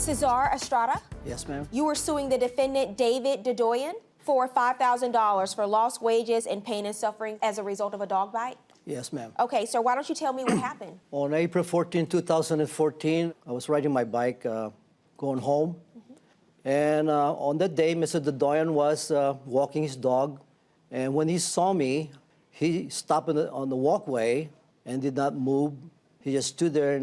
Cesar Estrada, Yes, ma'am. you were suing the defendant David Dedoyan for $5,000 for lost wages and pain and suffering as a result of a dog bite? Yes, ma'am. Okay, sir, why don't you tell me what happened? On April 14, 2014, I was riding my bike going home. And on that day, Mr. Dedoyan was walking his dog. And when he saw me, he stopped on the walkway and did not move. He just stood there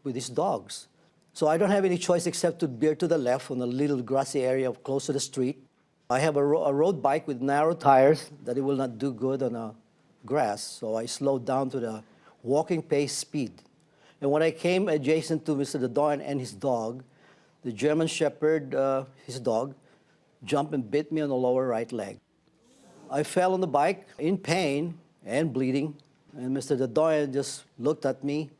with his dogs. So I don't have any choice except to veer to the left on a little grassy area close to the street. I have a road bike with narrow tires that it will not do good on grass, so I slowed down to the walking pace speed. And when I came adjacent to Mr. Dedoyan and his dog, the German Shepherd, his dog, jumped and bit me on the lower right leg. I fell on the bike in pain and bleeding, and Mr. Dedoyan just looked at me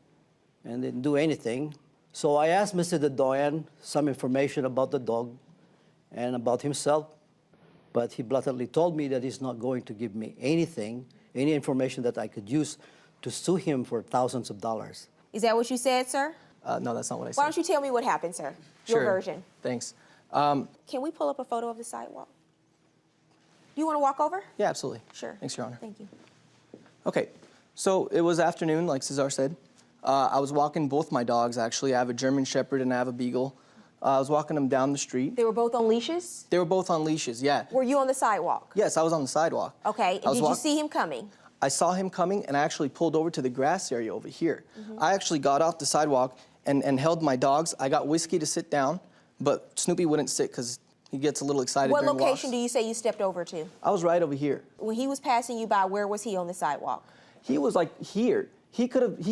and didn't do anything. So I asked Mr. Dedoyan some information about the dog and about himself, but he bluntly told me that he's not going to give me anything, any information that I could use to sue him for thousands of dollars. Is that what you said, sir? No, that's not what I said. Why don't you tell me what happened, sir? Your Sure. version. Thanks. Can we pull up a photo of the sidewalk? You want to walk over? Yeah, absolutely. Sure. Thanks, Your Honor. Thank you. Okay, so it was afternoon, like Cesar said. I was walking both my dogs, actually. I have a German Shepherd and I have a Beagle. I was walking them down the street. They were both on leashes? They were both on leashes, yeah. Were you on the sidewalk? Yes, I was on the sidewalk. Okay, did you see him coming? I saw him coming and I actually pulled over to the grass area over here. I actually got off the sidewalk and held my dogs. I got Whiskey to sit down, but Snoopy wouldn't sit because he gets a little excited What during location walks. do you say you stepped over to? I was right over here. When he was passing you by, where was he on the sidewalk? He was like here. He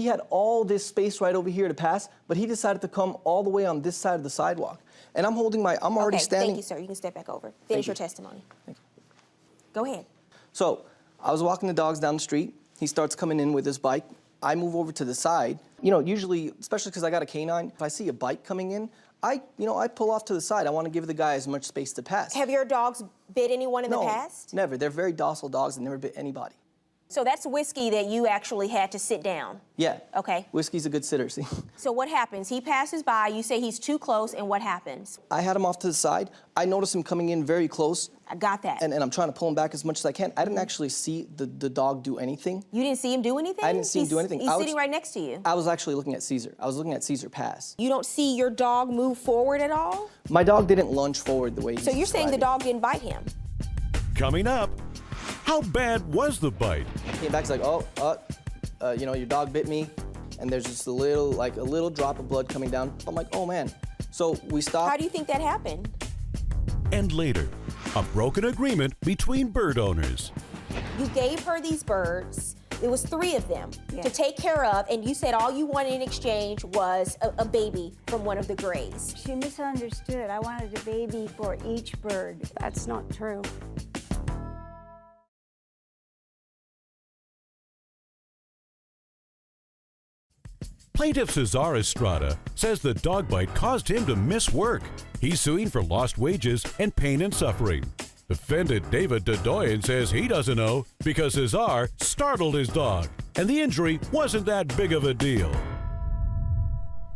had all this space right over here to pass, but he decided to come all the way on this side of the sidewalk. And I'm already standing. Thank you, sir. You can step back over. Finish your testimony. Thank you. Go ahead. So I was walking the dogs down the street. He starts coming in with his bike. I move over to the side. You know, usually, especially because I got a canine, if I see a bike coming in, I pull off to the side. I want to give the guy as much space to pass. Have your dogs bit anyone in the past? Never. They're very docile dogs and never bit anybody. So that's Whiskey that you actually had to sit down? Yeah. Okay. Whiskey's a good sitter, see? So what happens? He passes by, you say he's too close, and what happens? I had him off to the side. I noticed him coming in very close. I got that. And I'm trying to pull him back as much as I can. I didn't actually see the dog do anything. You didn't see him do anything? I didn't see him do anything. He's sitting right next to you. I was actually looking at Caesar. I was looking at Caesar pass. You don't see your dog move forward at all? My dog didn't lunge forward the way he's So you're saying the describing. dog didn't bite him? Coming up, how bad was the bite? He came back, he's like, your dog bit me, and there's just a little drop of blood coming down. I'm like, oh man. So we stopped. How do you think that happened? And later, a broken agreement between bird owners. You gave her these birds. There was 3 of them to take care of, and you said all you wanted in exchange was a baby from one of the grays. She misunderstood. I wanted a baby for each bird. That's not true. Plaintiff Cesar Estrada says the dog bite caused him to miss work. He's suing for lost wages and pain and suffering. Defendant David Dedoyan says he doesn't know because Cesar startled his dog, and the injury wasn't that big of a deal.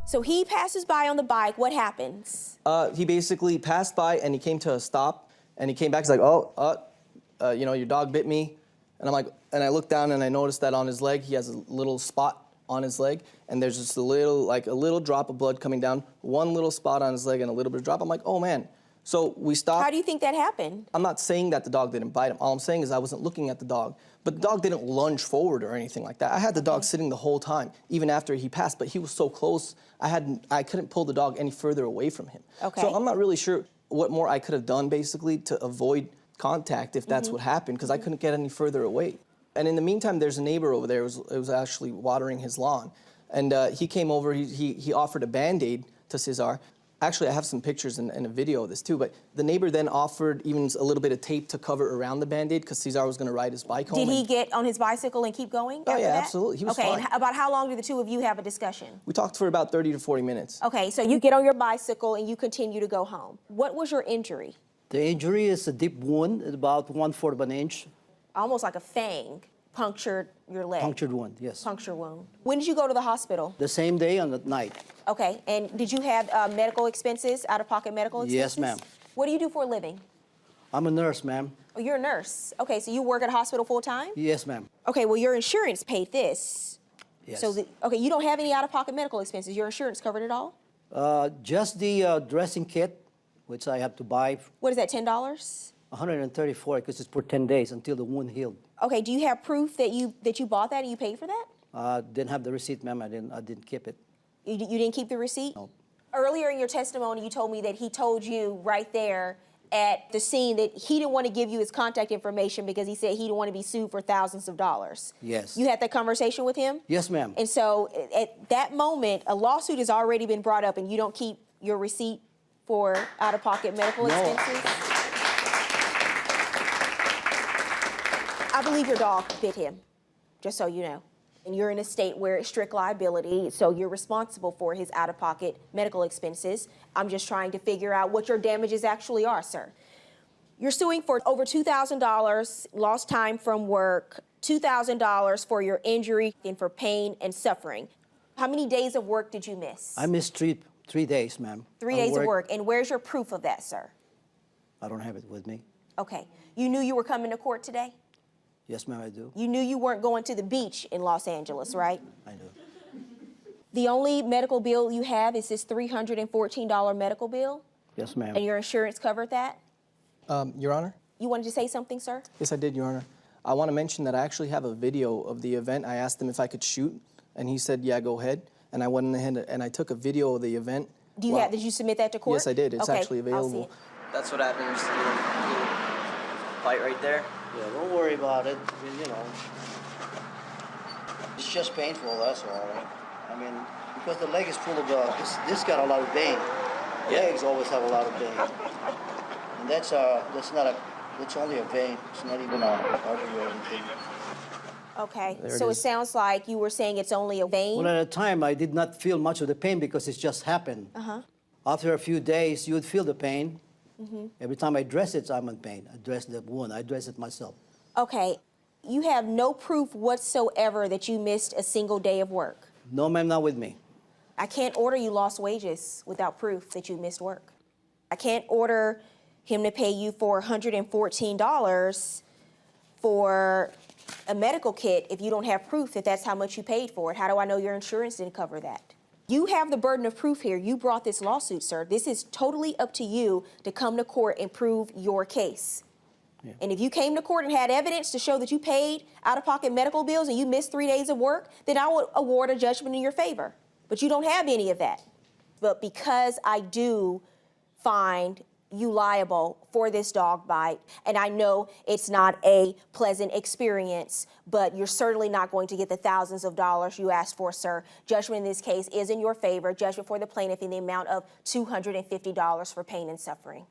So he passes by on the bike. What happens? He basically passed by and he came to a stop, and he came back. He's like, your dog bit me, and I looked down and I noticed that on his leg he has a little spot on his leg, and there's just a little drop of blood coming down, one little spot on his leg and a little bit of drop. I'm like, oh man. So we stopped. How do you think that happened? I'm not saying that the dog didn't bite him. All I'm saying is I wasn't looking at the dog. But the dog didn't lunge forward or anything like that. I had the dog sitting the whole time, even after he passed, but he was so close, I couldn't pull the dog any further away from him. Okay. So I'm not really sure what more I could have done, basically, to avoid contact if that's what happened, because I couldn't get any further away. And in the meantime, there's a neighbor over there who was actually watering his lawn. And he came over, he offered a Band-Aid to Cesar. Actually, I have some pictures and a video of this too, but the neighbor then offered even a little bit of tape to cover around the Band-Aid because Cesar was going to ride his bike home. Did he get on his bicycle and keep going after yeah, that? absolutely. He was okay, fine. and about how long did the 2 of you have a discussion? We talked for about 30 to 40 minutes. Okay, so you get on your bicycle and you continue to go home. What was your injury? The injury is a deep wound, about 1/4 of an inch. Almost like a fang punctured your leg. Punctured wound, yes. Puncture wound. When did you go to the hospital? The same day and at night. Okay, and did you have medical expenses, out-of-pocket medical expenses? Yes, ma'am. What do you do for a living? I'm a nurse, ma'am. Oh, you're a nurse. Okay, so you work at a hospital full-time? Yes, ma'am. Okay, well, your insurance paid this. Yes. So, okay, you don't have any out-of-pocket medical expenses. Your insurance covered it all? Just the dressing kit, which I have to buy, What is that, $10? $134 because it's for 10 days until the wound healed. Okay, do you have proof that you bought that and you paid for that? Didn't have the receipt, ma'am. I didn't keep it. You didn't keep the receipt? No. Earlier in your testimony, you told me that he told you right there at the scene that he didn't want to give you his contact information because he said he didn't want to be sued for thousands of dollars. Yes. You had that conversation with him? Yes, ma'am. And so at that moment, a lawsuit has already been brought up and you don't keep your receipt for out-of-pocket medical No. expenses? I believe your dog bit him, just so you know. And you're in a state where it's strict liability, so you're responsible for his out-of-pocket medical expenses. I'm just trying to figure out what your damages actually are, sir. You're suing for over $2,000, lost time from work, $2,000 for your injury and for pain and suffering. How many days of work did you miss? I missed three days, ma'am. 3 days of work. And where's your proof of that, sir? I don't have it with me. Okay. You knew you were coming to court today? Yes, ma'am, I do. You knew you weren't going to the beach in Los Angeles, right? I do. The only medical bill you have is this $314 medical bill? Yes, ma'am. And your insurance covered that? Your Honor? You wanted to say something, sir? Yes, I did, Your Honor. I want to mention that I actually have a video of the event. I asked him if I could shoot, and he said, yeah, go ahead. And I went ahead and I took a video of the event. Do you did you submit that to court? Yes, I did. It's Okay, actually I'll see available. it. That's what happens. Little fight right there. Yeah, don't worry about it. I mean, you know, it's just painful, that's all, right? I mean, because the leg is full of, this got a lot of vein. Legs always have a lot of vein. And that's only a vein. It's not even an artery or anything. Okay, There it so it is. sounds like you were saying it's only a vein? Well, at the time, I did not feel much of the pain because it just happened. After a few days, you would feel the pain. Every time I dress it, I'm in pain. I dress the wound. I dress it myself. Okay, you have no proof whatsoever that you missed a single day of work. No, ma'am, not with me. I can't order you lost wages without proof that you missed work. I can't order him to pay you for $114 for a medical kit if you don't have proof that that's how much you paid for it. How do I know your insurance didn't cover that? You have the burden of proof here. You brought this lawsuit, sir. This is totally up to you to come to court and prove your case. Yeah. And if you came to court and had evidence to show that you paid out-of-pocket medical bills and you missed 3 days of work, then I would award a judgment in your favor. But you don't have any of that. But because I do find you liable for this dog bite, and I know it's not a pleasant experience, but you're certainly not going to get the thousands of dollars you asked for, sir. Judgment in this case is in your favor. Judgment for the plaintiff in the amount of $250 for pain and suffering.